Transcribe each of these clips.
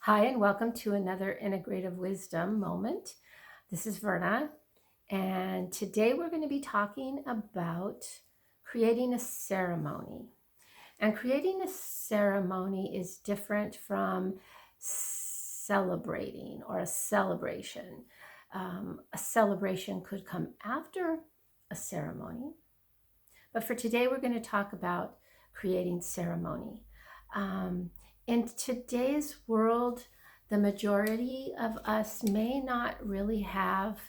Hi, and welcome to another Integrative Wisdom moment. This is Verna, and today we're going to be talking about creating a ceremony. And creating a ceremony is different from celebrating or a celebration. A celebration could come after a ceremony, but for today, we're going to talk about creating ceremony. Um, in today's world, the majority of us may not really have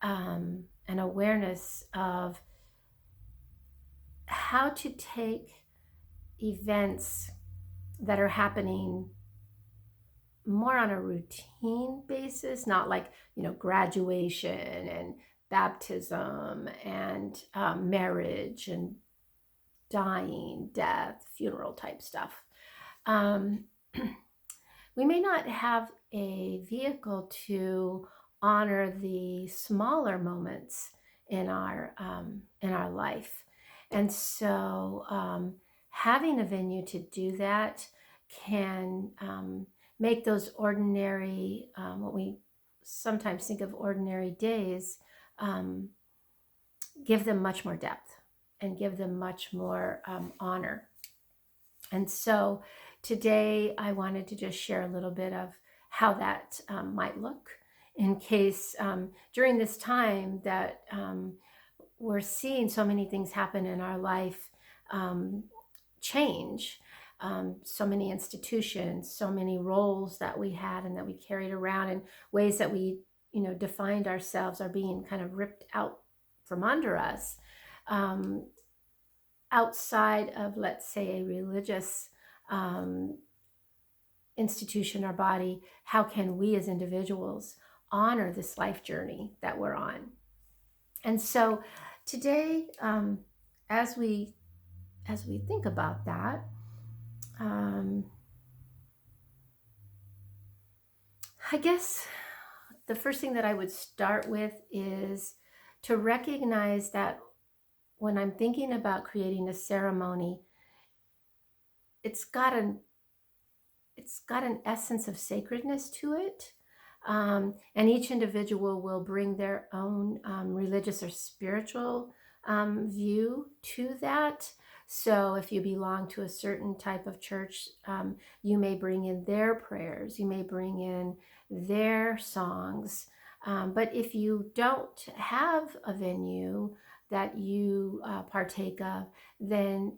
an awareness of how to take events that are happening more on a routine basis, not like, graduation and baptism and marriage and dying, death, funeral type stuff. Um, we may not have a vehicle to honor the smaller moments in our life, and so having a venue to do that can make those ordinary, what we sometimes think of ordinary days, um, give them much more depth and give them much more honor. And so today I wanted to just share a little bit of how that might look in case during this time that we're seeing so many things happen in our life um, change. So many institutions, so many roles that we had and that we carried around, and ways that we, defined ourselves are being kind of ripped out from under us. Um, Outside of, let's say, a religious um, institution or body, how can we as individuals honor this life journey that we're on? And so today, as we think about that, um, I guess the first thing that I would start with is to recognize that when I'm thinking about creating a ceremony, it's got an essence of sacredness to it. And each individual will bring their own religious or spiritual view to that. So if you belong to a certain type of church, you may bring in their prayers, you may bring in their songs. But if you don't have a venue that you partake of, then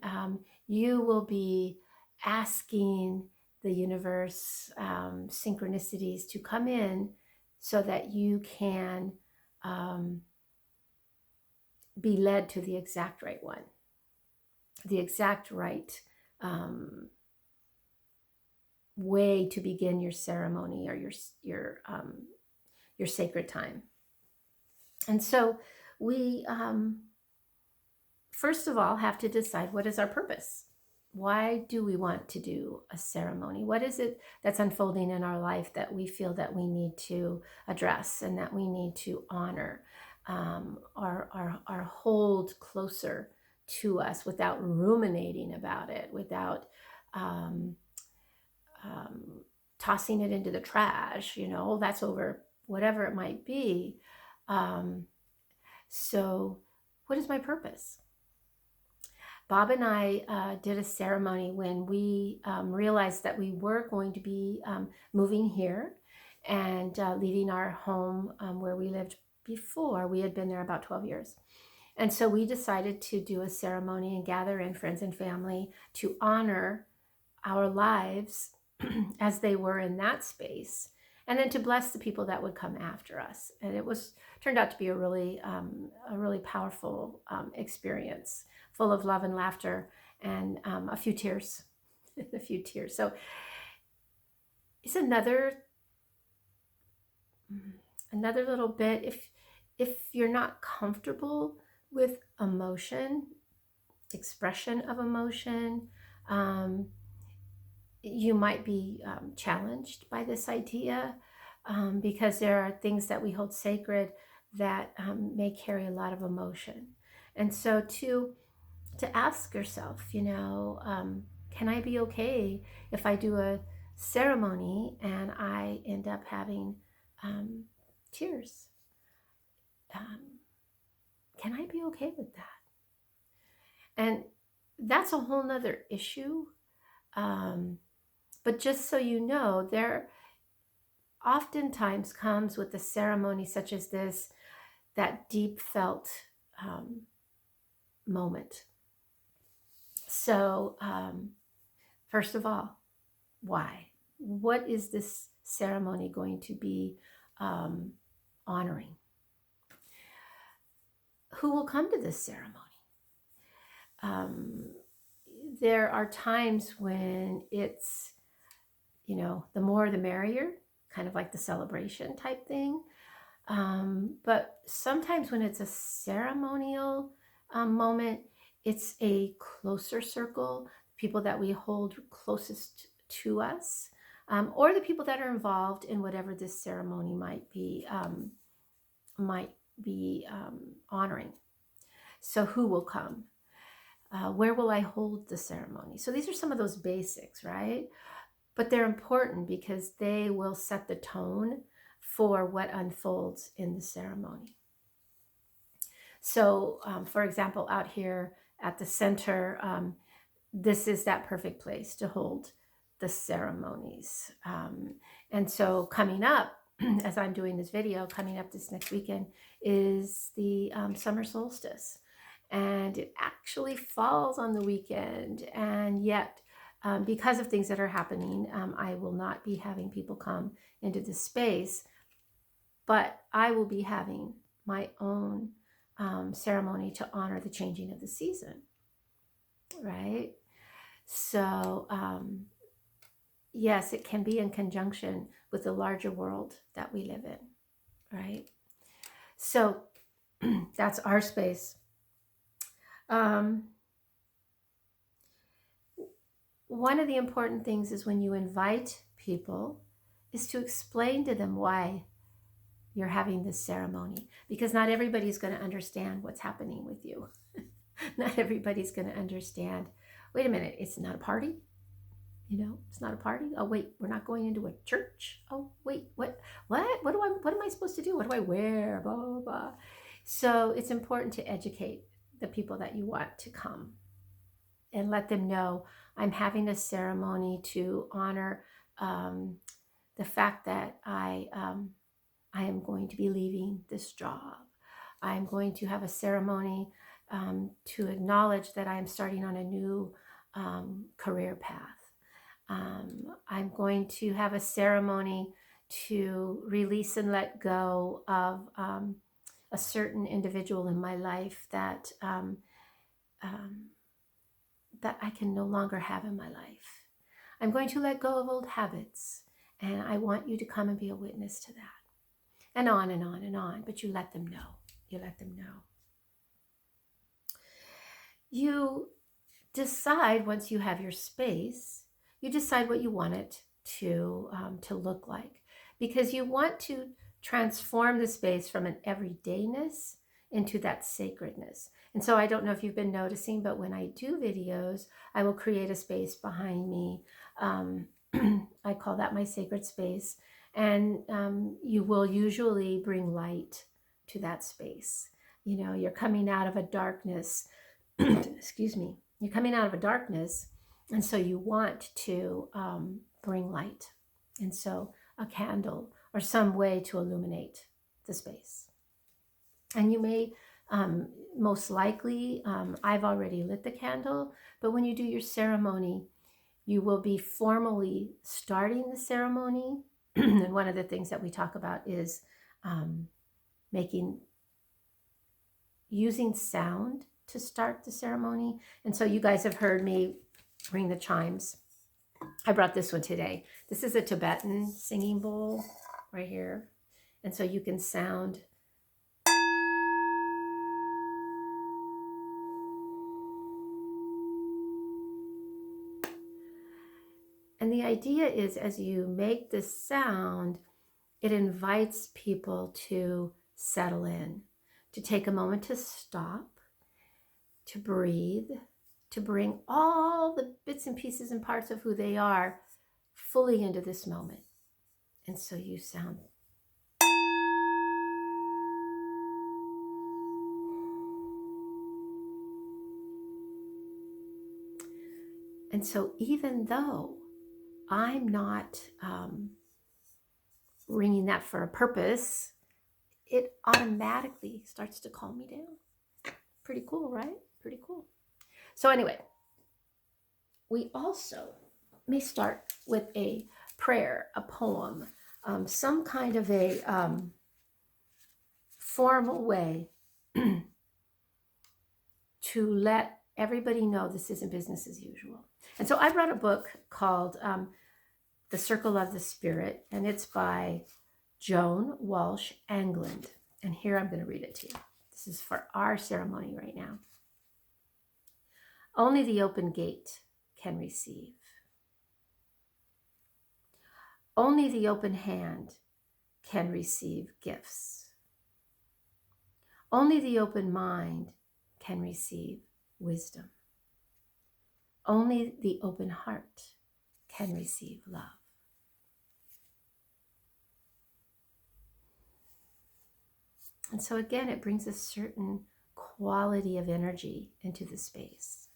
you will be asking the universe, synchronicities to come in so that you can um, be led to the exact right one, the exact right um, way to begin your ceremony or your sacred time. And so we first of all have to decide, what is our purpose? Why do we want to do a ceremony? What is it that's unfolding in our life that we feel that we need to address and that we need to honor, or hold closer to us without ruminating about it, without um, um, tossing it into the trash, that's over, whatever it might be. Um, so, what is my purpose? Bob and I did a ceremony when we realized that we were going to be moving here and leaving our home where we lived before. We had been there about 12 years. And so we decided to do a ceremony and gather in friends and family to honor our lives as they were in that space, and then to bless the people that would come after us. And it was turned out to be a really powerful experience, full of love and laughter and a few tears, a few tears. So it's another little bit. If you're not comfortable with emotion, expression of emotion, you might be challenged by this idea, because there are things that we hold sacred that may carry a lot of emotion. And so to ask yourself, can I be okay if I do a ceremony and I end up having tears. Can I be okay with that? And that's a whole nother issue. But just so you know, there oftentimes comes with a ceremony such as this, that deep felt moment. So, first of all, why? What is this ceremony going to be honoring? Who will come to this ceremony? Um, there are times when it's, the more the merrier, kind of like the celebration type thing. But sometimes when it's a ceremonial moment, it's a closer circle, people that we hold closest to us, or the people that are involved in whatever this ceremony might be honoring. So who will come? Where will I hold the ceremony? So these are some of those basics, right? But they're important because they will set the tone for what unfolds in the ceremony. So, for example, out here at the center, this is that perfect place to hold the ceremonies. And so coming up, as I'm doing this video, coming up this next weekend is the summer solstice. And it actually falls on the weekend. And yet, because of things that are happening, I will not be having people come into the space, but I will be having my own ceremony to honor the changing of the season, right? So, yes, it can be in conjunction with the larger world that we live in, right? So that's our space. One of the important things is when you invite people is to explain to them why you're having this ceremony, because not everybody's going to understand what's happening with you. Not everybody's going to understand, wait a minute, it's not a party. It's not a party. Oh, wait, we're not going into a church. Oh, wait, what am I supposed to do? What do I wear? Blah, blah, blah. So it's important to educate the people that you want to come and let them know I'm having a ceremony to honor the fact that I am going to be leaving this job. I'm going to have a ceremony to acknowledge that I am starting on a new career path. I'm going to have a ceremony to release and let go of a certain individual in my life that that I can no longer have in my life. I'm going to let go of old habits, and I want you to come and be a witness to that. And on and on and on, but you let them know. You let them know. You decide, once you have your space, you decide what you want it to look like, because you want to transform the space from an everydayness into that sacredness. And so I don't know if you've been noticing, but when I do videos, I will create a space behind me. I call that my sacred space. And you will usually bring light to that space. You're coming out of a darkness. Excuse me. You're coming out of a darkness. And so you want to bring light. And so a candle or some way to illuminate the space. And you may, most likely, I've already lit the candle, but when you do your ceremony, you will be formally starting the ceremony. And one of the things that we talk about is using sound to start the ceremony. And so you guys have heard me ring the chimes. I brought this one today. This is a Tibetan singing bowl right here. And so you can sound. And the idea is, as you make this sound, it invites people to settle in, to take a moment to stop, to breathe, to bring all the bits and pieces and parts of who they are fully into this moment. And so you sound. And so even though I'm not ringing that for a purpose, it automatically starts to calm me down. Pretty cool, right? Pretty cool. So anyway, we also may start with a prayer, a poem, some kind of a formal way to let everybody know this isn't business as usual. And so I brought a book called The Circle of the Spirit, and it's by Joan Walsh Angland. And here I'm going to read it to you. This is for our ceremony right now. Only the open gate can receive. Only the open hand can receive gifts. Only the open mind can receive wisdom. Only the open heart can receive love. And so again, it brings a certain quality of energy into the space.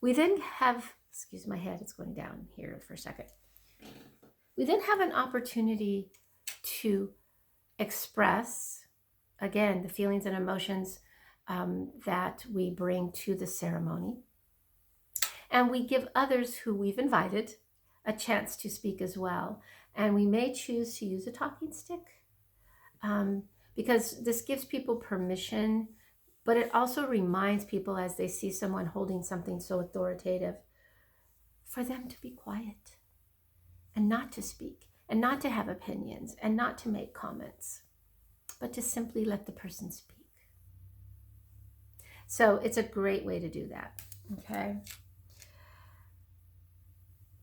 We then have, excuse my head, it's going down here for a second. We then have an opportunity to express, again, the feelings and emotions that we bring to the ceremony. And we give others who we've invited a chance to speak as well. And we may choose to use a talking stick because this gives people permission, but it also reminds people as they see someone holding something so authoritative for them to be quiet and not to speak and not to have opinions and not to make comments, but to simply let the person speak. So it's a great way to do that, okay?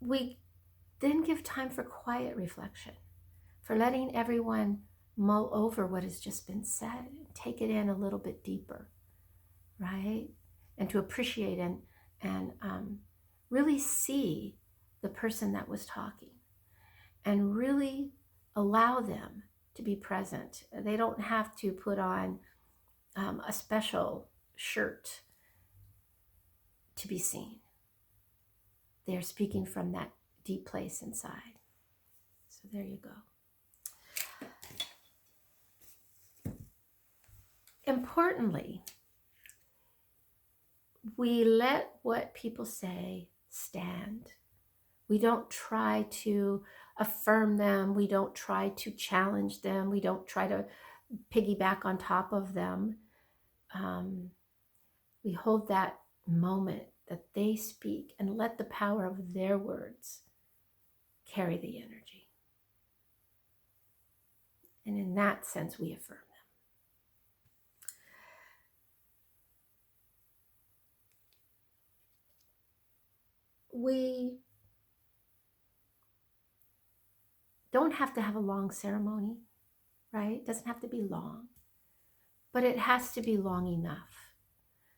We then give time for quiet reflection, for letting everyone mull over what has just been said, take it in a little bit deeper, right? And to appreciate and really see the person that was talking and really allow them to be present. They don't have to put on a special shirt to be seen. They're speaking from that deep place inside. So there you go. Importantly, we let what people say stand. We don't try to affirm them. We don't try to challenge them. We don't try to piggyback on top of them. We hold that moment that they speak and let the power of their words carry the energy. And in that sense, we affirm them. We don't have to have a long ceremony, right? It doesn't have to be long, but it has to be long enough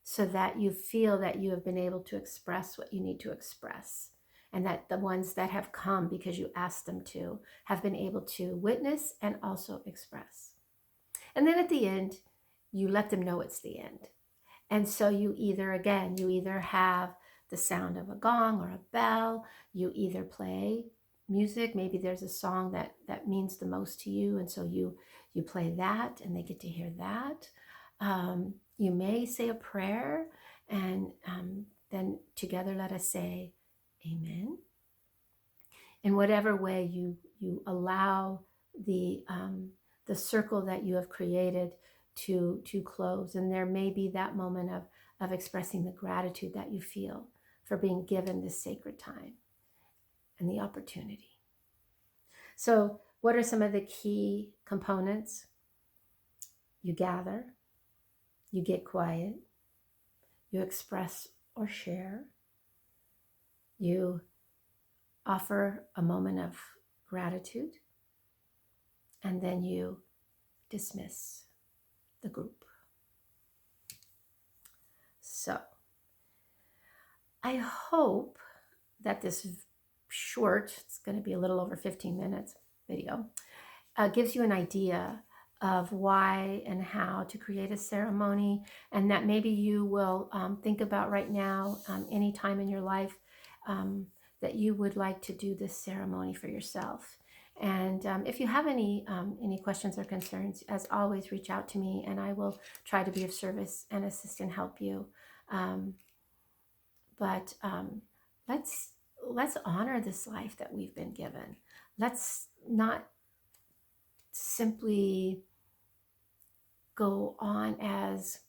so that you feel that you have been able to express what you need to express, and that the ones that have come because you asked them to have been able to witness and also express. And then at the end, you let them know it's the end. And so you either have the sound of a gong or a bell, you either play music, maybe there's a song that means the most to you, and so you play that and they get to hear that. You may say a prayer, and then together let us say amen. In whatever way you allow the circle that you have created to close. And there may be that moment of expressing the gratitude that you feel for being given this sacred time and the opportunity. So what are some of the key components? You gather, you get quiet, you express or share, you offer a moment of gratitude, and then you dismiss the group. So I hope that this short, it's going to be a little over 15 minutes video, gives you an idea of why and how to create a ceremony, and that maybe you will think about right now, any time in your life that you would like to do this ceremony for yourself. And if you have any questions or concerns, as always, reach out to me, and I will try to be of service and assist and help you. Um, but let's honor this life that we've been given. Let's not simply go on as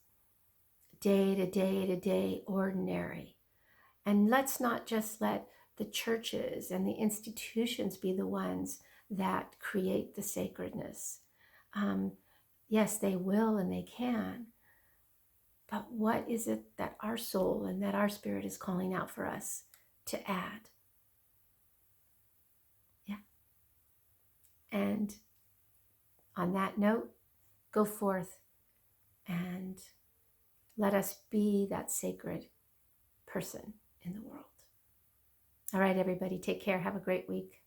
day to day to day ordinary. And let's not just let the churches and the institutions be the ones that create the sacredness. Yes, they will and they can. But what is it that our soul and that our spirit is calling out for us to add? Yeah. And on that note, go forth and let us be that sacred person in the world. All right, everybody, take care. Have a great week.